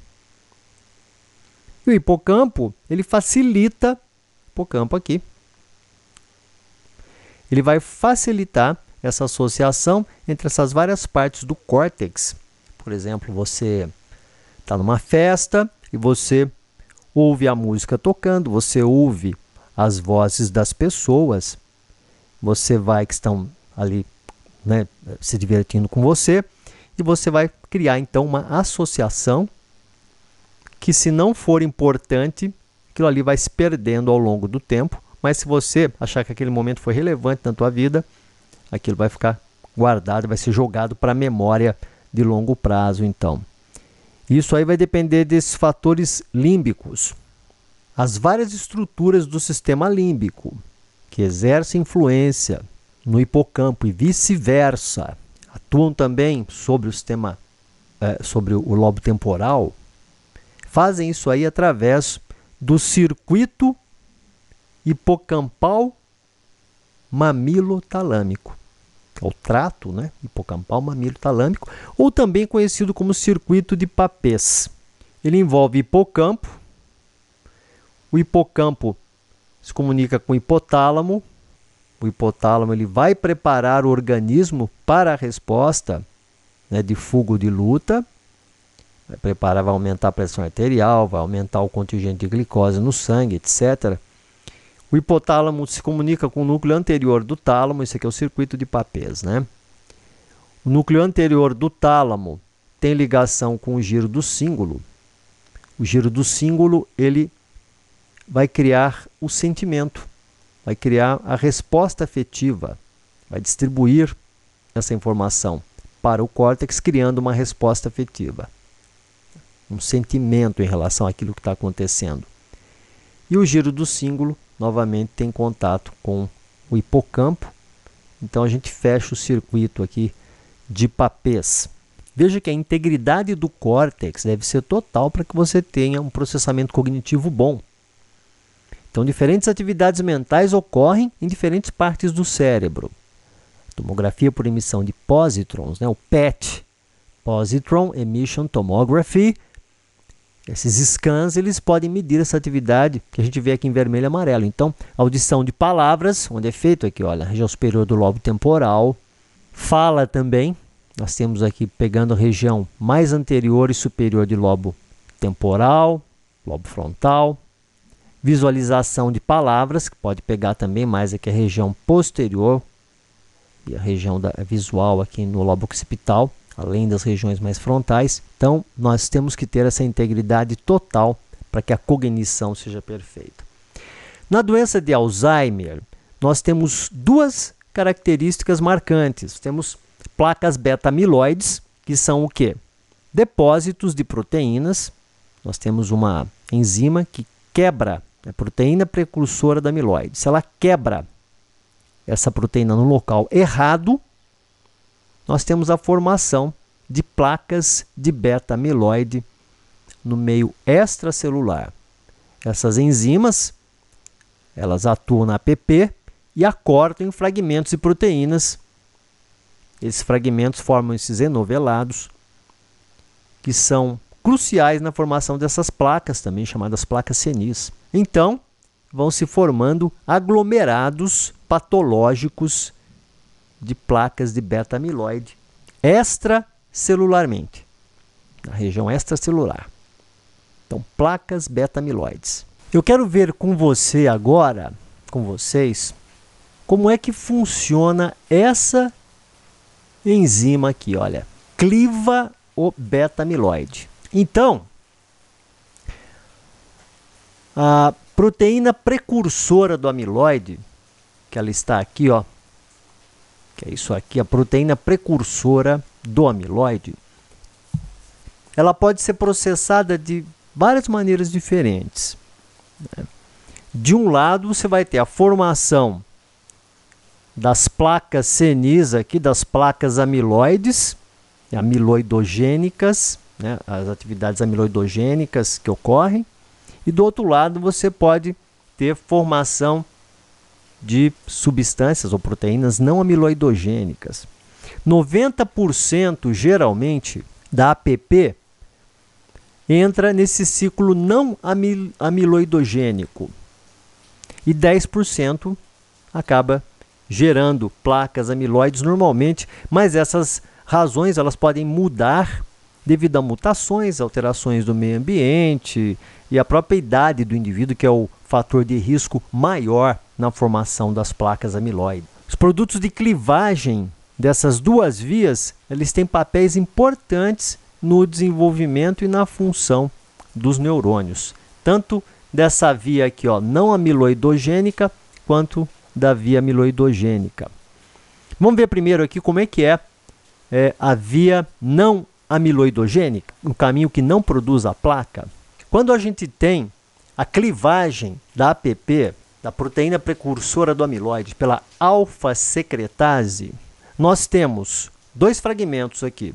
E o hipocampo, ele facilita, hipocampo aqui, ele vai facilitar essa associação entre essas várias partes do córtex. Por exemplo, você está numa festa e você ouve a música tocando, você ouve as vozes das pessoas, você vai que estão ali, né, se divertindo com você, e você vai criar então uma associação que, se não for importante, aquilo ali vai se perdendo ao longo do tempo, mas se você achar que aquele momento foi relevante na tua vida, aquilo vai ficar guardado, vai ser jogado para a memória de longo prazo, então. Isso aí vai depender desses fatores límbicos. As várias estruturas do sistema límbico que exercem influência no hipocampo e vice-versa, atuam também sobre o sistema, sobre o lobo temporal, fazem isso aí através do circuito hipocampal mamilotalâmico. É o trato, né? Hipocampal mamilotalâmico, ou também conhecido como circuito de Papez. Ele envolve hipocampo. O hipocampo se comunica com o hipotálamo. O hipotálamo ele vai preparar o organismo para a resposta, né, de fuga ou de luta. Vai preparar, vai aumentar a pressão arterial, vai aumentar o contingente de glicose no sangue, etc. O hipotálamo se comunica com o núcleo anterior do tálamo, esse aqui é o circuito de Papez, né? O núcleo anterior do tálamo tem ligação com o giro do cíngulo. O giro do cíngulo, ele vai criar o sentimento, vai criar a resposta afetiva, vai distribuir essa informação para o córtex, criando uma resposta afetiva, um sentimento em relação àquilo que está acontecendo. E o giro do cíngulo, novamente, tem contato com o hipocampo. Então, a gente fecha o circuito aqui de Papez. Veja que a integridade do córtex deve ser total para que você tenha um processamento cognitivo bom. Então, diferentes atividades mentais ocorrem em diferentes partes do cérebro. Tomografia por emissão de positrons, né? O PET, Positron Emission Tomography. Esses scans, eles podem medir essa atividade que a gente vê aqui em vermelho e amarelo. Então, audição de palavras, onde é feito aqui, olha, região superior do lobo temporal. Fala também, nós temos aqui pegando a região mais anterior e superior de lobo temporal, lobo frontal. Visualização de palavras, que pode pegar também mais aqui a região posterior e a região visual aqui no lobo occipital, além das regiões mais frontais. Então, nós temos que ter essa integridade total para que a cognição seja perfeita. Na doença de Alzheimer, nós temos duas características marcantes. Temos placas beta-amiloides, que são o quê? Depósitos de proteínas. Nós temos uma enzima que quebra a proteína precursora da amiloide. Se ela quebra essa proteína no local errado, nós temos a formação de placas de beta-amiloide no meio extracelular. Essas enzimas, elas atuam na APP e acortam em fragmentos de proteínas. Esses fragmentos formam esses enovelados, que são cruciais na formação dessas placas, também chamadas placas senis. Então, vão se formando aglomerados patológicos de placas de beta-amiloide extracelularmente, na região extracelular. Então, placas beta-amiloides. Eu quero ver com você agora, com vocês, como é que funciona essa enzima aqui, olha, cliva o beta-amiloide. Então, a proteína precursora do amiloide, que ela está aqui, ó, que é isso aqui, a proteína precursora do amiloide, ela pode ser processada de várias maneiras diferentes, né? De um lado, você vai ter a formação das placas senis aqui, das placas amiloides, amiloidogênicas, né? As atividades amiloidogênicas que ocorrem. E do outro lado, você pode ter formação de substâncias ou proteínas não amiloidogênicas. 90% geralmente da APP entra nesse ciclo não amiloidogênico e 10% acaba gerando placas amiloides normalmente, mas essas razões elas podem mudar devido a mutações, alterações do meio ambiente e a própria idade do indivíduo, que é o fator de risco maior na formação das placas amiloide. Os produtos de clivagem dessas duas vias, eles têm papéis importantes no desenvolvimento e na função dos neurônios, tanto dessa via aqui, ó, não amiloidogênica, quanto da via amiloidogênica. Vamos ver primeiro aqui como é que é a via não amiloidogênica, um caminho que não produz a placa. Quando a gente tem a clivagem da APP, da proteína precursora do amiloide, pela alfa-secretase, nós temos dois fragmentos aqui.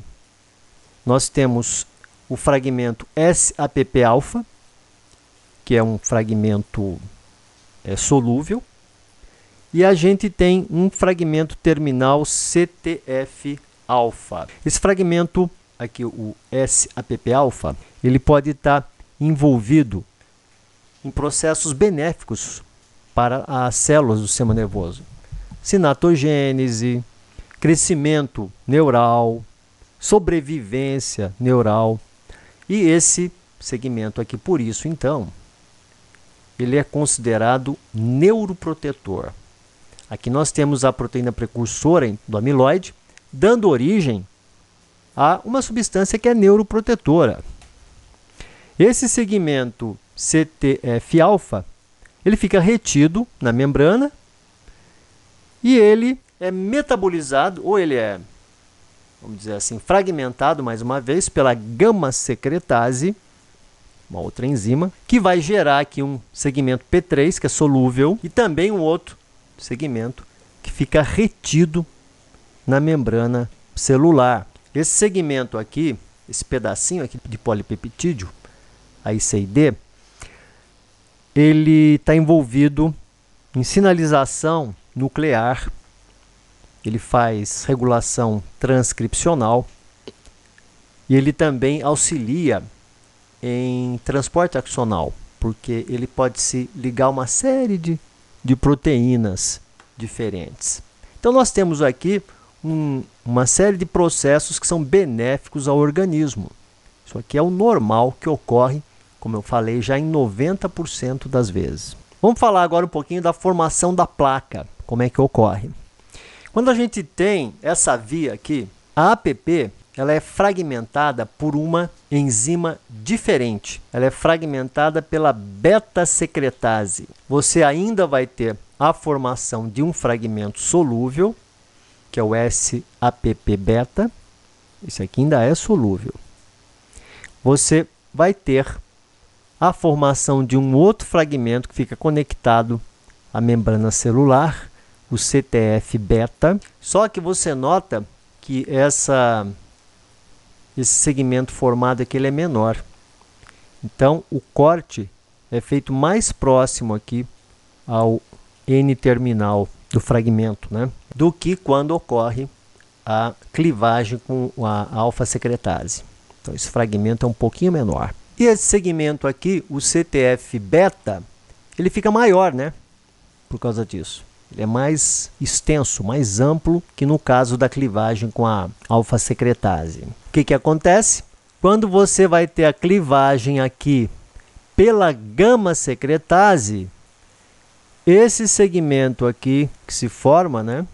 Nós temos o fragmento SAPP-alfa, que é um fragmento solúvel, e a gente tem um fragmento terminal CTF-alfa. Esse fragmento aqui, o SAPP-alfa, ele pode estar envolvido em processos benéficos para as células do sistema nervoso. Sinatogênese, crescimento neural, sobrevivência neural. E esse segmento aqui, por isso, então, ele é considerado neuroprotetor. Aqui nós temos a proteína precursora do amiloide, dando origem a uma substância que é neuroprotetora. Esse segmento CTF-alfa, ele fica retido na membrana e ele é metabolizado, ou ele é, vamos dizer assim, fragmentado mais uma vez pela gama-secretase, uma outra enzima, que vai gerar aqui um segmento P3, que é solúvel, e também um outro segmento que fica retido na membrana celular. Esse segmento aqui, esse pedacinho aqui de polipeptídeo, a IC&D, ele está envolvido em sinalização nuclear, ele faz regulação transcripcional e ele também auxilia em transporte axonal, porque ele pode se ligar a uma série de proteínas diferentes. Então nós temos aqui uma série de processos que são benéficos ao organismo. Isso aqui é o normal que ocorre, como eu falei, já em 90% das vezes. Vamos falar agora um pouquinho da formação da placa, como é que ocorre. Quando a gente tem essa via aqui, a APP, ela é fragmentada por uma enzima diferente. Ela é fragmentada pela beta-secretase. Você ainda vai ter a formação de um fragmento solúvel, que é o SAPP-beta. Esse aqui ainda é solúvel. Você vai ter a formação de um outro fragmento que fica conectado à membrana celular, o CTF-beta. Só que você nota que esse segmento formado aqui ele é menor. Então, o corte é feito mais próximo aqui ao N-terminal do fragmento, né, do que quando ocorre a clivagem com a alfa-secretase. Então, esse fragmento é um pouquinho menor. E esse segmento aqui, o CTF-beta, ele fica maior, né, por causa disso. Ele é mais extenso, mais amplo que no caso da clivagem com a alfa-secretase. O que acontece? Quando você vai ter a clivagem aqui pela gama-secretase, esse segmento aqui que se forma, né?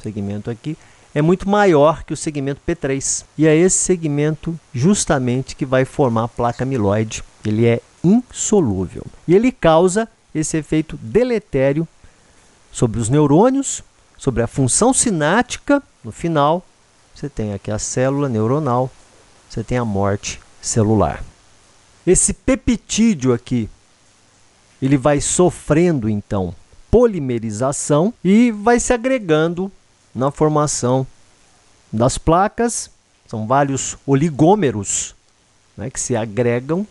Segmento aqui é muito maior que o segmento P3. E é esse segmento justamente que vai formar a placa amiloide. Ele é insolúvel. E ele causa esse efeito deletério sobre os neurônios, sobre a função sináptica. No final, você tem aqui a célula neuronal, você tem a morte celular. Esse peptídeo aqui, ele vai sofrendo, então, polimerização e vai se agregando na formação das placas. São vários oligômeros, né, que se agregam,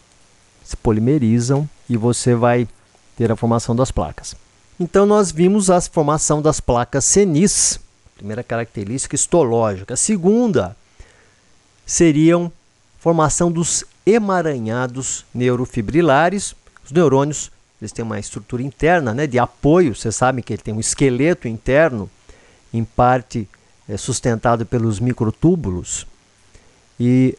se polimerizam e você vai ter a formação das placas. Então, nós vimos a formação das placas senis, primeira característica histológica. A segunda seriam formação dos emaranhados neurofibrilares. Os neurônios, eles têm uma estrutura interna, né, de apoio. Você sabe que ele tem um esqueleto interno, em parte sustentado pelos microtúbulos. E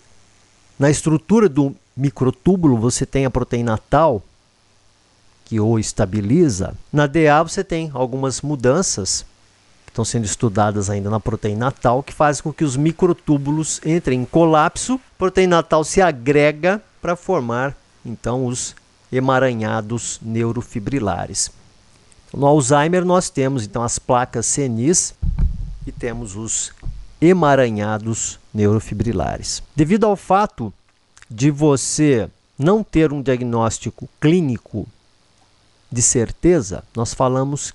na estrutura do microtúbulo você tem a proteína tau, que o estabiliza. Na DA você tem algumas mudanças que estão sendo estudadas ainda na proteína tau, que fazem com que os microtúbulos entrem em colapso. A proteína tau se agrega para formar, então, os emaranhados neurofibrilares. No Alzheimer nós temos, então, as placas senis, e temos os emaranhados neurofibrilares. Devido ao fato de você não ter um diagnóstico clínico de certeza, nós falamos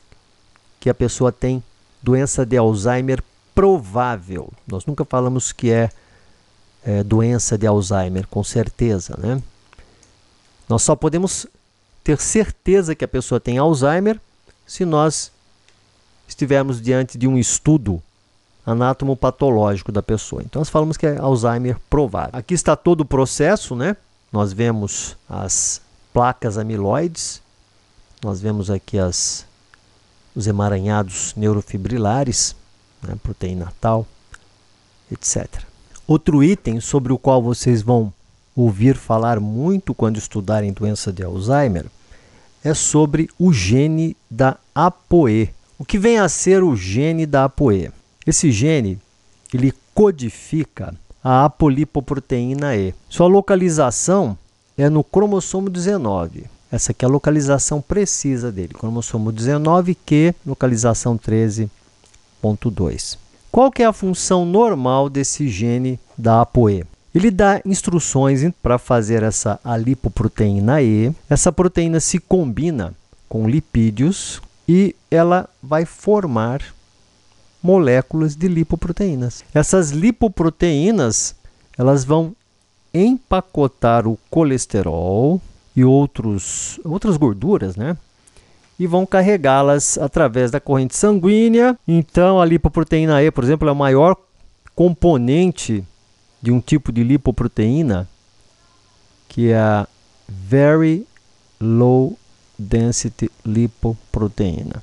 que a pessoa tem doença de Alzheimer provável. Nós nunca falamos que é doença de Alzheimer com certeza, né? Nós só podemos ter certeza que a pessoa tem Alzheimer se nós estivermos diante de um estudo anatomopatológico da pessoa. Então nós falamos que é Alzheimer provável. Aqui está todo o processo, né? Nós vemos as placas amiloides, nós vemos aqui os emaranhados neurofibrilares, né? Proteína tal, etc. Outro item sobre o qual vocês vão ouvir falar muito quando estudarem doença de Alzheimer é sobre o gene da ApoE. O que vem a ser o gene da ApoE? Esse gene, ele codifica a apolipoproteína E. Sua localização é no cromossomo 19. Essa aqui é a localização precisa dele. Cromossomo 19, Q, localização 13.2. Qual que é a função normal desse gene da ApoE? Ele dá instruções para fazer essa alipoproteína E. Essa proteína se combina com lipídios e ela vai formar moléculas de lipoproteínas. Essas lipoproteínas, elas vão empacotar o colesterol e outras gorduras, né? E vão carregá-las através da corrente sanguínea. Então, a lipoproteína E, por exemplo, é o maior componente de um tipo de lipoproteína, que é a Very Low Density Lipoproteína,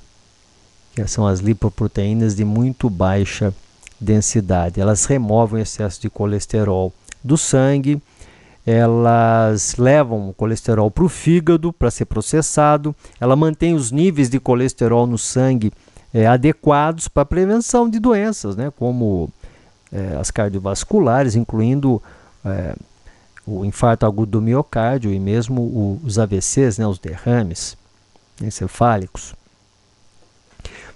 que são as lipoproteínas de muito baixa densidade. Elas removem o excesso de colesterol do sangue, elas levam o colesterol para o fígado para ser processado, ela mantém os níveis de colesterol no sangue adequados para a prevenção de doenças, né, como as cardiovasculares, incluindo o infarto agudo do miocárdio e mesmo os AVCs, né, os derrames encefálicos.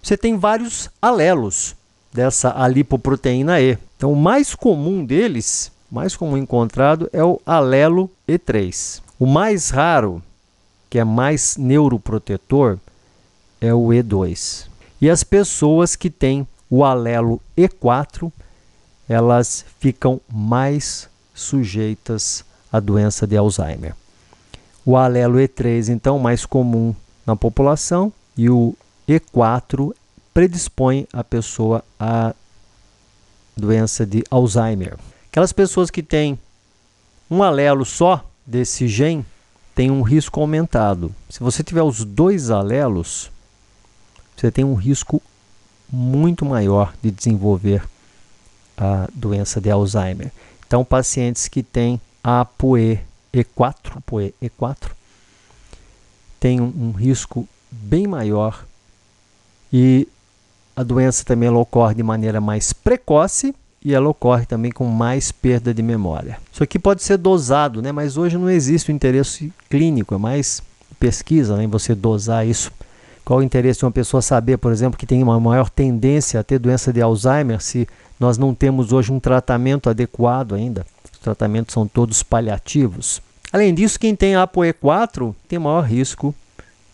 Você tem vários alelos dessa alipoproteína E. Então, o mais comum deles, mais comum encontrado, é o alelo E3. O mais raro, que é mais neuroprotetor, é o E2. E as pessoas que têm o alelo E4, elas ficam mais sujeitas à doença de Alzheimer. O alelo E3, então, mais comum na população, e o E4 predispõe a pessoa à doença de Alzheimer. Aquelas pessoas que têm um alelo só desse gene têm um risco aumentado. Se você tiver os dois alelos, você tem um risco muito maior de desenvolver a doença de Alzheimer. Então, pacientes que têm ApoE E4 têm um risco bem maior, e a doença também ela ocorre de maneira mais precoce e ela ocorre também com mais perda de memória. Isso aqui pode ser dosado, né? Mas hoje não existe o interesse clínico, é mais pesquisa, né, em você dosar isso. Qual o interesse de uma pessoa saber, por exemplo, que tem uma maior tendência a ter doença de Alzheimer se nós não temos hoje um tratamento adequado ainda? Os tratamentos são todos paliativos. Além disso, quem tem ApoE4 tem maior risco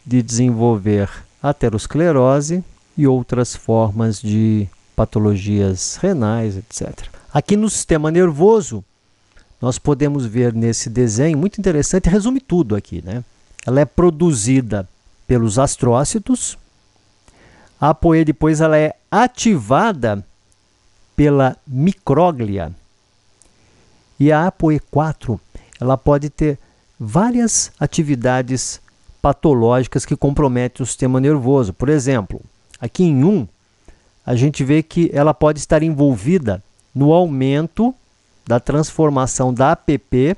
de desenvolver aterosclerose e outras formas de patologias renais, etc. Aqui no sistema nervoso, nós podemos ver nesse desenho, muito interessante, resume tudo aqui, né? Ela é produzida pelos astrócitos, a ApoE depois ela é ativada pela micróglia, e a ApoE4 ela pode ter várias atividades patológicas que comprometem o sistema nervoso. Por exemplo, aqui em 1, a gente vê que ela pode estar envolvida no aumento da transformação da APP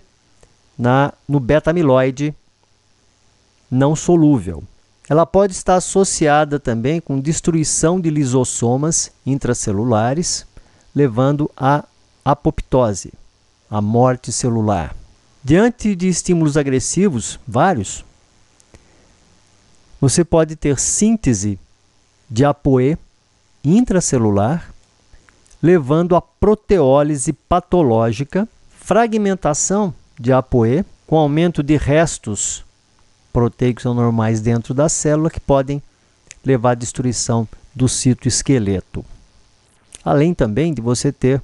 no beta-amiloide não solúvel. Ela pode estar associada também com destruição de lisossomas intracelulares, levando à apoptose, à morte celular. Diante de estímulos agressivos, vários, você pode ter síntese de ApoE intracelular levando a proteólise patológica, fragmentação de ApoE, com aumento de restos proteicos anormais dentro da célula que podem levar à destruição do citoesqueleto. Além também de você ter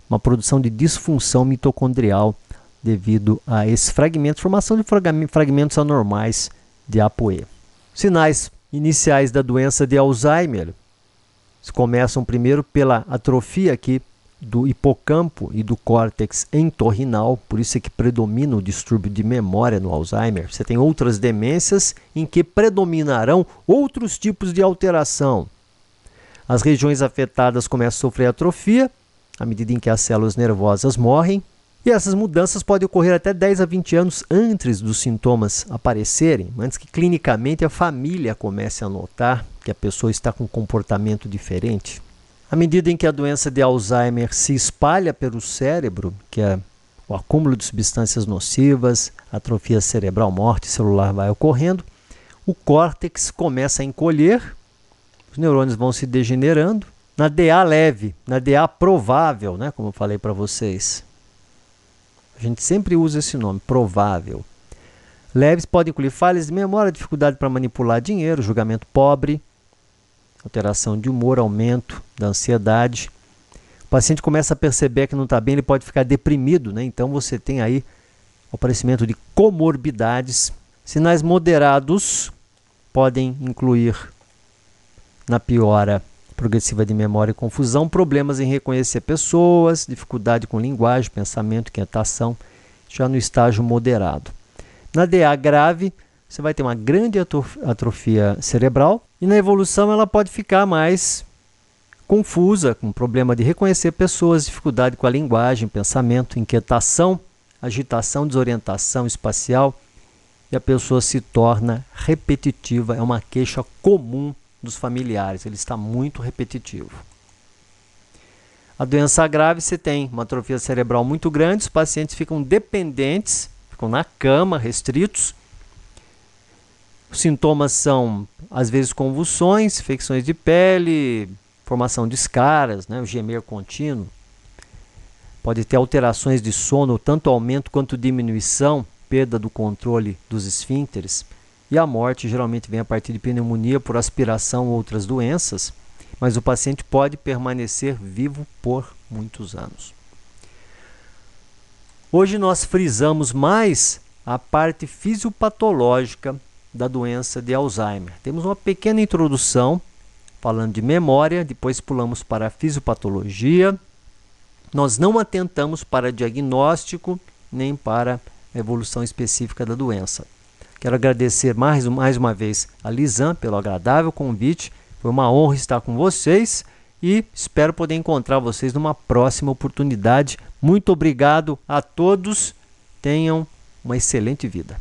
uma produção de disfunção mitocondrial devido a esse fragmento, formação de fragmentos anormais de ApoE. Sinais iniciais da doença de Alzheimer começam primeiro pela atrofia aqui do hipocampo e do córtex entorrinal, por isso é que predomina o distúrbio de memória no Alzheimer. Você tem outras demências em que predominarão outros tipos de alteração. As regiões afetadas começam a sofrer atrofia, à medida em que as células nervosas morrem, e essas mudanças podem ocorrer até 10 a 20 anos antes dos sintomas aparecerem, antes que clinicamente a família comece a notar que a pessoa está com um comportamento diferente. À medida em que a doença de Alzheimer se espalha pelo cérebro, que é o acúmulo de substâncias nocivas, atrofia cerebral, morte celular vai ocorrendo, o córtex começa a encolher, os neurônios vão se degenerando. Na DA leve, na DA provável, né, como eu falei para vocês, a gente sempre usa esse nome, provável. Leves podem incluir falhas de memória, dificuldade para manipular dinheiro, julgamento pobre, alteração de humor, aumento da ansiedade. O paciente começa a perceber que não está bem, ele pode ficar deprimido, né? Então você tem aí o aparecimento de comorbidades. Sinais moderados podem incluir, na piora progressiva de memória e confusão, problemas em reconhecer pessoas, dificuldade com linguagem, pensamento, inquietação, já no estágio moderado. Na DA grave, você vai ter uma grande atrofia cerebral e na evolução ela pode ficar mais confusa, com problema de reconhecer pessoas, dificuldade com a linguagem, pensamento, inquietação, agitação, desorientação espacial e a pessoa se torna repetitiva, é uma queixa comum dos familiares, ele está muito repetitivo. A doença grave, você tem uma atrofia cerebral muito grande, os pacientes ficam dependentes, ficam na cama, restritos. Os sintomas são, às vezes, convulsões, infecções de pele, formação de escaras, né, o gemer contínuo. Pode ter alterações de sono, tanto aumento quanto diminuição, perda do controle dos esfíncteres. E a morte geralmente vem a partir de pneumonia por aspiração ou outras doenças, mas o paciente pode permanecer vivo por muitos anos. Hoje nós frisamos mais a parte fisiopatológica da doença de Alzheimer. Temos uma pequena introdução falando de memória, depois pulamos para a fisiopatologia. Nós não atentamos para diagnóstico nem para a evolução específica da doença. Quero agradecer mais uma vez a Lisan pelo agradável convite. Foi uma honra estar com vocês e espero poder encontrar vocês numa próxima oportunidade. Muito obrigado a todos. Tenham uma excelente vida.